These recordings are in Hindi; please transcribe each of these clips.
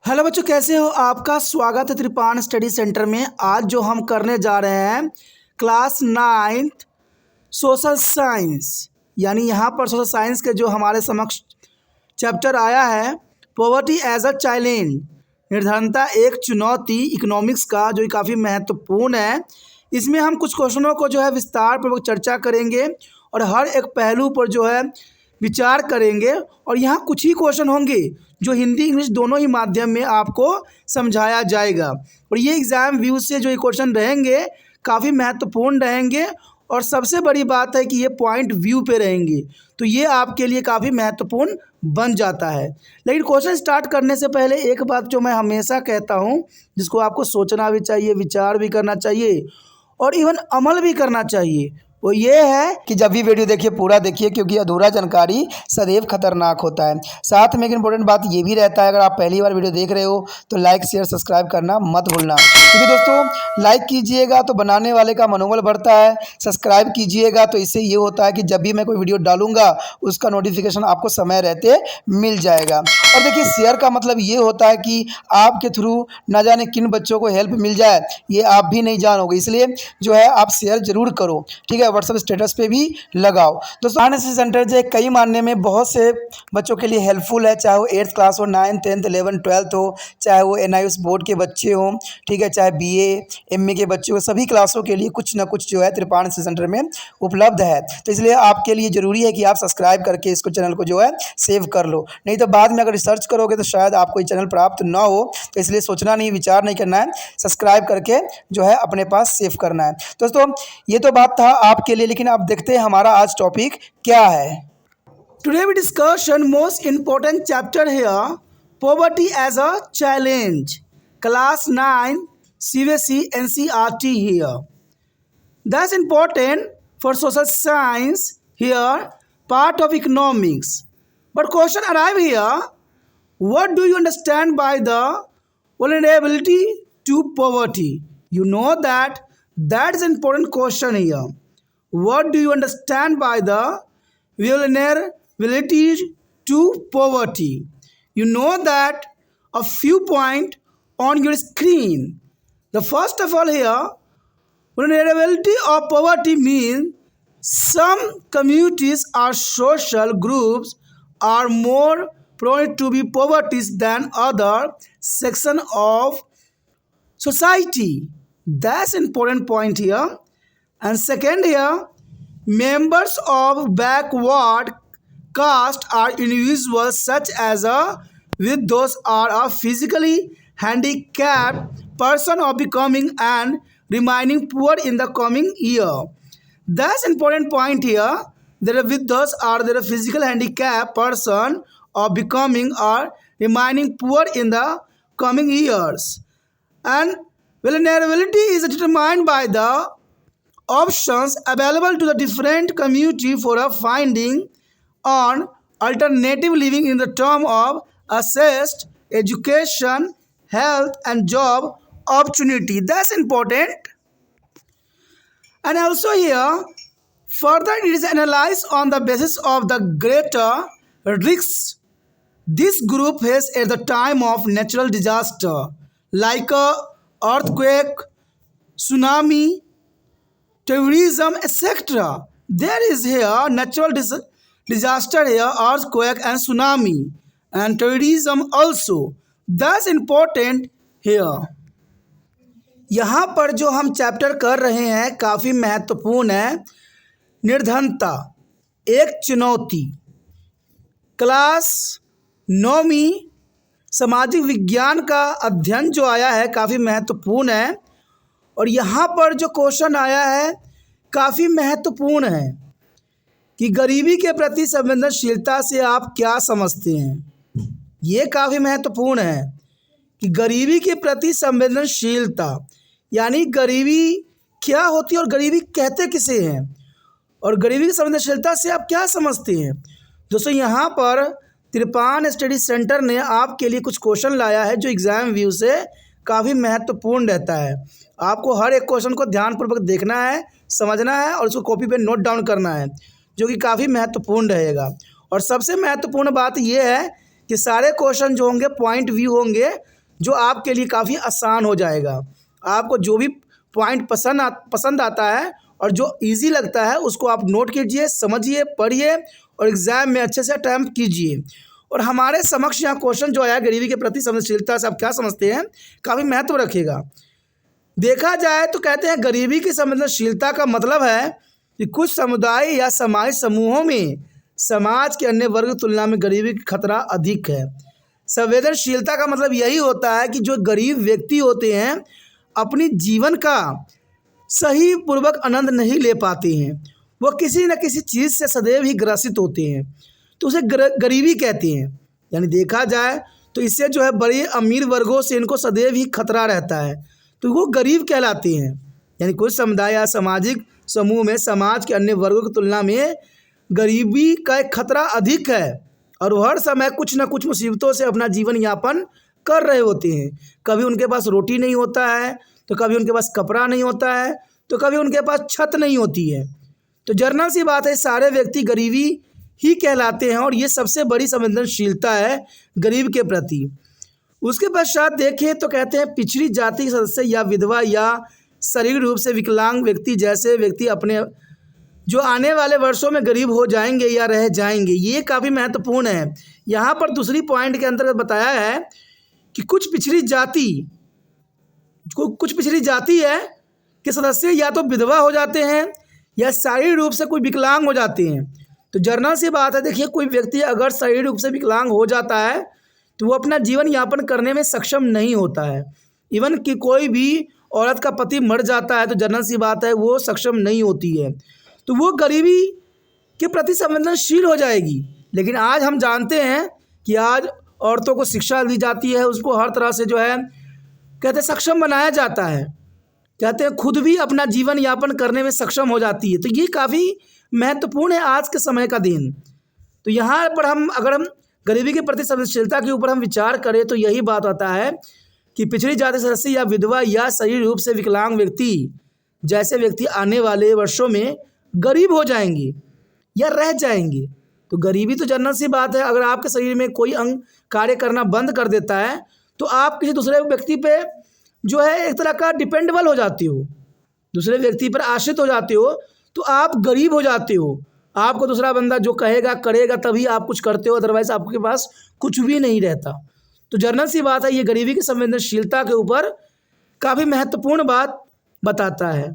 हेलो बच्चों, कैसे हो? आपका स्वागत है त्रिपान स्टडी सेंटर में। आज जो हम करने जा रहे हैं क्लास 9th सोशल साइंस, यानी यहाँ पर सोशल साइंस के जो हमारे समक्ष चैप्टर आया है पॉवर्टी एज अ चैलेंज, निर्धनता एक चुनौती, इकोनॉमिक्स का, जो काफ़ी महत्वपूर्ण है। इसमें हम कुछ क्वेश्चनों को जो है विस्तार पूर्वक चर्चा करेंगे और हर एक पहलू पर जो है विचार करेंगे। और यहाँ कुछ ही क्वेश्चन होंगे जो हिंदी इंग्लिश दोनों ही माध्यम में आपको समझाया जाएगा। और ये एग्ज़ाम व्यू से जो ये क्वेश्चन रहेंगे काफ़ी महत्वपूर्ण रहेंगे और सबसे बड़ी बात है कि ये पॉइंट व्यू पे रहेंगे, तो ये आपके लिए काफ़ी महत्वपूर्ण बन जाता है। लेकिन क्वेश्चन स्टार्ट करने से पहले एक बात जो मैं हमेशा कहता हूँ, जिसको आपको सोचना भी चाहिए, विचार भी करना चाहिए और इवन अमल भी करना चाहिए, वो ये है कि जब भी वीडियो देखिए पूरा देखिए, क्योंकि अधूरा जानकारी सदैव खतरनाक होता है। साथ में एक इंपॉर्टेंट बात ये भी रहता है, अगर आप पहली बार वीडियो देख रहे हो तो लाइक शेयर सब्सक्राइब करना मत भूलना, क्योंकि दोस्तों लाइक कीजिएगा तो बनाने वाले का मनोबल बढ़ता है, सब्सक्राइब कीजिएगा तो इससे ये होता है कि जब भी मैं कोई वीडियो डालूंगा उसका नोटिफिकेशन आपको समय रहते मिल जाएगा। और देखिए शेयर का मतलब ये होता है कि आपके थ्रू न जाने किन बच्चों को हेल्प मिल जाए, ये आप भी नहीं जानोगे, इसलिए जो है आप शेयर जरूर करो, ठीक है। व्हाट्सएप स्टेटस पे भी लगाओ। दोस्तों एनएसएस सेंटर जो है कई मानने में बहुत से बच्चों के लिए हेल्पफुल है, चाहे वो 8th क्लास हो, 9th 10th 11th 12th हो, चाहे वो NIOS बोर्ड के बच्चे हों, ठीक है, चाहे BA MA के बच्चे हो, सभी क्लासों के लिए कुछ ना कुछ जो है त्रिपान एनएसएस सेंटर में उपलब्ध है। तो इसलिए आपके लिए ज़रूरी है कि आप सब्सक्राइब करके इसको चैनल को जो है सेव कर लो, नहीं तो बाद में अगर रिसर्च करोगे तो शायद आपको ये चैनल प्राप्त ना हो। तो इसलिए सोचना नहीं, विचार नहीं करना है, सब्सक्राइब करके जो है अपने पास सेव करना है। दोस्तों ये तो बात था आपके लिए, लेकिन आप देखते हैं हमारा आज टॉपिक क्या है। Today we discussion most important chapter here, poverty as a challenge, class 9 CBSE NCERT here. That's important for social science here, part of economics. But question arrive here, what do you understand by the vulnerability to poverty? You know that is important question here. What do you understand by the vulnerability to poverty? You know that a few points on your screen. The first of all here, vulnerability of poverty means some communities or social groups are more prone to be poverty than other section of society. That's important point here. And second here, members of backward caste are individuals such as with those are a physically handicapped person or becoming and remaining poor in the coming year. That's important point here. There are with those are there a physical handicapped person or becoming or remaining poor in the coming years. And vulnerability is determined by the options available to the different community for a finding on alternative living in the term of assessed education, health and job opportunity. That's important. And also here, further it is analyzed on the basis of the greater risks this group has at the time of natural disaster like a earthquake, tsunami, terrorism, etc. There is here natural disaster here, earthquake and tsunami and terrorism also. That's important here. यहाँ पर जो हम चैप्टर कर रहे हैं काफ़ी महत्वपूर्ण है, निर्धनता एक चुनौती, क्लास 9वीं सामाजिक विज्ञान का अध्ययन जो आया है काफ़ी महत्वपूर्ण है। और यहाँ पर जो क्वेश्चन आया है काफ़ी महत्वपूर्ण है कि गरीबी के प्रति संवेदनशीलता से आप क्या समझते हैं। ये काफ़ी महत्वपूर्ण है कि गरीबी के प्रति संवेदनशीलता, यानी गरीबी क्या होती है और गरीबी कहते किसे हैं, और गरीबी की संवेदनशीलता से आप क्या समझते हैं। दोस्तों यहाँ पर त्रिपान स्टडी सेंटर ने आपके लिए कुछ क्वेश्चन लाया है जो एग्ज़ाम व्यू से काफ़ी महत्वपूर्ण रहता है। आपको हर एक क्वेश्चन को ध्यानपूर्वक देखना है, समझना है और उसको कॉपी पे नोट डाउन करना है, जो कि काफ़ी महत्वपूर्ण रहेगा। और सबसे महत्वपूर्ण बात यह है कि सारे क्वेश्चन जो होंगे पॉइंट व्यू होंगे, जो आपके लिए काफ़ी आसान हो जाएगा। आपको जो भी पॉइंट पसंद आता है और जो इजी लगता है उसको आप नोट कीजिए, समझिए, पढ़िए और एग्ज़ाम में अच्छे से अटैम्प्ट कीजिए। और हमारे समक्ष यहाँ क्वेश्चन जो आया गरीबी के प्रति संवेदनशीलता से आप क्या समझते हैं, काफ़ी महत्व रखेगा। देखा जाए तो कहते हैं गरीबी की संवेदनशीलता का मतलब है कि कुछ समुदाय या सामाजिक समूहों में समाज के अन्य वर्ग की तुलना में गरीबी का खतरा अधिक है। संवेदनशीलता का मतलब यही होता है कि जो गरीब व्यक्ति होते हैं अपनी जीवन का सही पूर्वक आनंद नहीं ले पाते हैं, वो किसी न किसी चीज़ से सदैव ही ग्रसित होते हैं, तो उसे गरीबी कहते हैं। यानी देखा जाए तो इससे जो है बड़े अमीर वर्गों से इनको सदैव ही खतरा रहता है, तो वो गरीब कहलाते हैं। यानी कुछ समुदाय या सामाजिक समूह में समाज के अन्य वर्गों की तुलना में गरीबी का एक खतरा अधिक है और वो हर समय कुछ न कुछ मुसीबतों से अपना जीवन यापन कर रहे होते हैं। कभी उनके पास रोटी नहीं होता है, तो कभी उनके पास कपड़ा नहीं होता है, तो कभी उनके पास छत नहीं होती है। तो जर्नल सी बात है, सारे व्यक्ति गरीबी ही कहलाते हैं और ये सबसे बड़ी संवेदनशीलता है गरीब के प्रति। उसके पश्चात देखें तो कहते हैं पिछड़ी जाति के सदस्य या विधवा या शारीरिक रूप से विकलांग व्यक्ति जैसे व्यक्ति अपने जो आने वाले वर्षों में गरीब हो जाएंगे या रह जाएंगे। ये काफ़ी महत्वपूर्ण है। यहाँ पर दूसरी पॉइंट के अंतर्गत बताया है कि कुछ पिछड़ी जाति है कि सदस्य या तो विधवा हो जाते हैं या शारीरिक रूप से कोई विकलांग हो जाते हैं। तो जर्नल सी बात है, देखिए कोई व्यक्ति अगर शारीरिक रूप से विकलांग हो जाता है तो वो अपना जीवन यापन करने में सक्षम नहीं होता है। इवन कि कोई भी औरत का पति मर जाता है तो जर्नल सी बात है वो सक्षम नहीं होती है, तो वो गरीबी के प्रति संवेदनशील हो जाएगी। लेकिन आज हम जानते हैं कि आज औरतों को शिक्षा दी जाती है, उसको हर तरह से जो है कहते हैं सक्षम बनाया जाता है, कहते हैं खुद भी अपना जीवन यापन करने में सक्षम हो जाती है। तो ये काफ़ी महत्वपूर्ण है आज के समय का दिन। तो यहाँ पर अगर हम गरीबी के प्रति संवेदनशीलता के ऊपर हम विचार करें तो यही बात आता है कि पिछड़ी जाति सदस्य या विधवा या शारीरिक रूप से विकलांग व्यक्ति जैसे व्यक्ति आने वाले वर्षों में गरीब हो जाएंगे या रह जाएंगे। तो गरीबी तो जनरल सी बात है, अगर आपके शरीर में कोई अंग कार्य करना बंद कर देता है तो आप किसी दूसरे व्यक्ति पे जो है एक तरह का डिपेंडेबल हो जाते हो, दूसरे व्यक्ति पर आश्रित हो जाते हो, तो आप गरीब हो जाते हो। आपको दूसरा बंदा जो कहेगा करेगा तभी आप कुछ करते हो, अदरवाइज आपके पास कुछ भी नहीं रहता। तो जनरल सी बात है, ये गरीबी की संवेदनशीलता के ऊपर काफ़ी महत्वपूर्ण बात बताता है।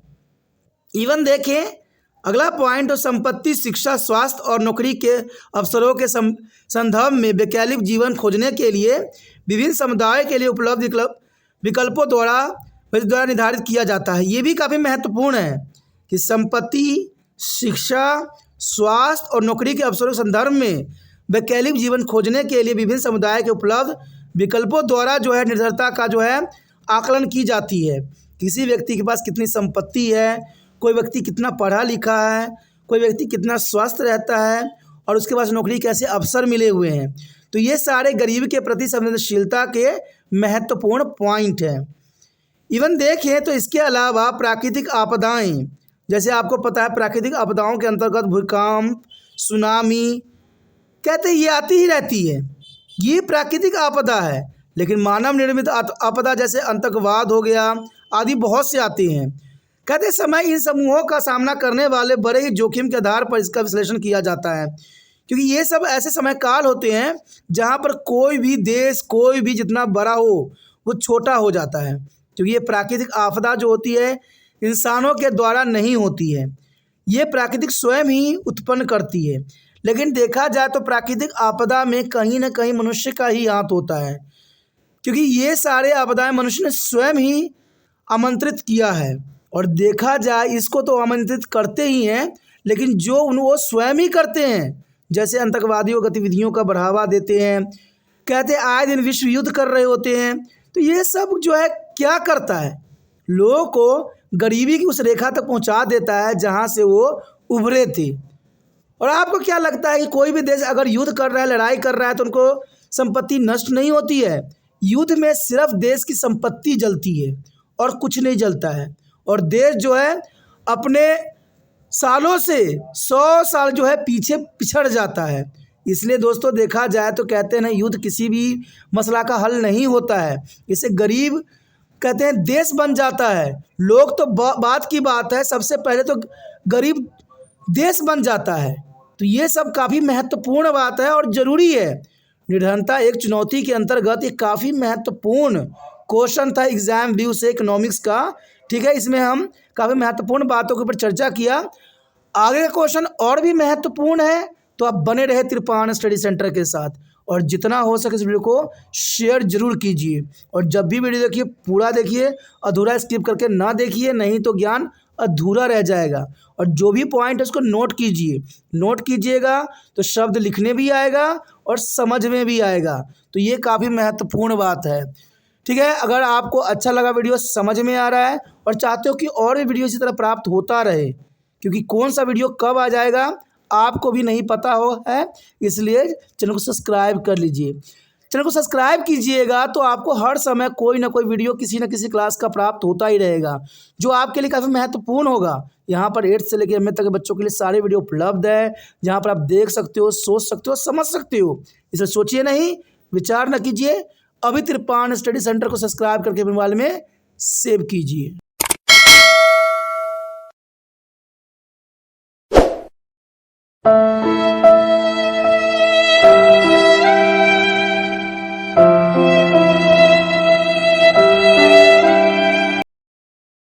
इवन देखें अगला पॉइंट, तो संपत्ति, शिक्षा, स्वास्थ्य और नौकरी के अवसरों के संदर्भ में वैकल्पिक जीवन खोजने के लिए विभिन्न समुदायों के लिए उपलब्ध विकल्पों द्वारा निर्धारित किया जाता है। ये भी काफ़ी महत्वपूर्ण है कि संपत्ति, शिक्षा, स्वास्थ्य और नौकरी के अवसरों के संदर्भ में वैकल्पिक जीवन खोजने के लिए विभिन्न समुदाय के उपलब्ध विकल्पों द्वारा जो है निर्भरता का जो है आकलन की जाती है। किसी व्यक्ति के पास कितनी संपत्ति है, कोई व्यक्ति कितना पढ़ा लिखा है, कोई व्यक्ति कितना स्वस्थ रहता है और उसके पास नौकरी कैसे अवसर मिले हुए हैं। तो ये सारे गरीबी के प्रति संवेदनशीलता के महत्वपूर्ण पॉइंट हैं। इवन देखें तो इसके अलावा प्राकृतिक आपदाएं, जैसे आपको पता है प्राकृतिक आपदाओं के अंतर्गत भूकंप, सुनामी, कहते हैं ये आती ही रहती है, ये प्राकृतिक आपदा है। लेकिन मानव निर्मित आपदा जैसे आतंकवाद हो गया आदि बहुत से आते हैं। कहते समय इन समूहों का सामना करने वाले बड़े ही जोखिम के आधार पर इसका विश्लेषण किया जाता है, क्योंकि ये सब ऐसे समय काल होते हैं जहाँ पर कोई भी देश, कोई भी जितना बड़ा हो वो छोटा हो जाता है, क्योंकि ये प्राकृतिक आपदा जो होती है इंसानों के द्वारा नहीं होती है, ये प्राकृतिक स्वयं ही उत्पन्न करती है। लेकिन देखा जाए तो प्राकृतिक आपदा में कहीं ना कहीं मनुष्य का ही हाथ होता है, क्योंकि ये सारे आपदाएं मनुष्य ने स्वयं ही आमंत्रित किया है। और देखा जाए इसको तो आमंत्रित करते ही हैं, लेकिन जो वो स्वयं ही करते हैं, जैसे आतंकवादियों गतिविधियों का बढ़ावा देते हैं, कहते आए दिन विश्व युद्ध कर रहे होते हैं। तो ये सब जो है क्या करता है, लोगों को गरीबी की उस रेखा तक पहुंचा देता है जहां से वो उभरे थे। और आपको क्या लगता है कि कोई भी देश अगर युद्ध कर रहा है, लड़ाई कर रहा है, तो उनको संपत्ति नष्ट नहीं होती है? युद्ध में सिर्फ देश की संपत्ति जलती है और कुछ नहीं जलता है, और देश जो है अपने सालों से 100 साल जो है पीछे पिछड़ जाता है। इसलिए दोस्तों देखा जाए तो कहते हैं ना, युद्ध किसी भी मसला का हल नहीं होता है। इसे गरीब कहते हैं देश बन जाता है। लोग तो बात की बात है, सबसे पहले तो गरीब देश बन जाता है। तो ये सब काफ़ी महत्वपूर्ण बात है और ज़रूरी है। निर्धनता एक चुनौती के अंतर्गत एक काफ़ी महत्वपूर्ण क्वेश्चन था एग्जाम व्यू से इकोनॉमिक्स का। ठीक है, इसमें हम काफ़ी महत्वपूर्ण बातों के ऊपर चर्चा किया। आगे का क्वेश्चन और भी महत्वपूर्ण है, तो आप बने रहे तिरपान स्टडी सेंटर के साथ, और जितना हो सके इस वीडियो को शेयर जरूर कीजिए। और जब भी वीडियो देखिए पूरा देखिए, अधूरा स्किप करके ना देखिए, नहीं तो ज्ञान अधूरा रह जाएगा। और जो भी पॉइंट है उसको नोट कीजिए, नोट कीजिएगा तो शब्द लिखने भी आएगा और समझ में भी आएगा। तो ये काफ़ी महत्वपूर्ण बात है। ठीक है, अगर आपको अच्छा लगा वीडियो, समझ में आ रहा है और चाहते हो कि और भी वीडियो इसी तरह प्राप्त होता रहे, क्योंकि कौन सा वीडियो कब आ जाएगा आपको भी नहीं पता हो है, इसलिए चैनल को सब्सक्राइब कर लीजिए। चैनल को सब्सक्राइब कीजिएगा तो आपको हर समय कोई ना कोई वीडियो किसी न किसी क्लास का प्राप्त होता ही रहेगा, जो आपके लिए काफ़ी महत्वपूर्ण होगा। यहाँ पर 8 से लेकर एमए तक के बच्चों के लिए सारे वीडियो उपलब्ध है, जहाँ पर आप देख सकते हो, सोच सकते हो, समझ सकते हो। इसे सोचिए नहीं, विचार न कीजिए, अभी तिरपान स्टडी सेंटर को सब्सक्राइब करके मोबाइल में सेव कीजिए।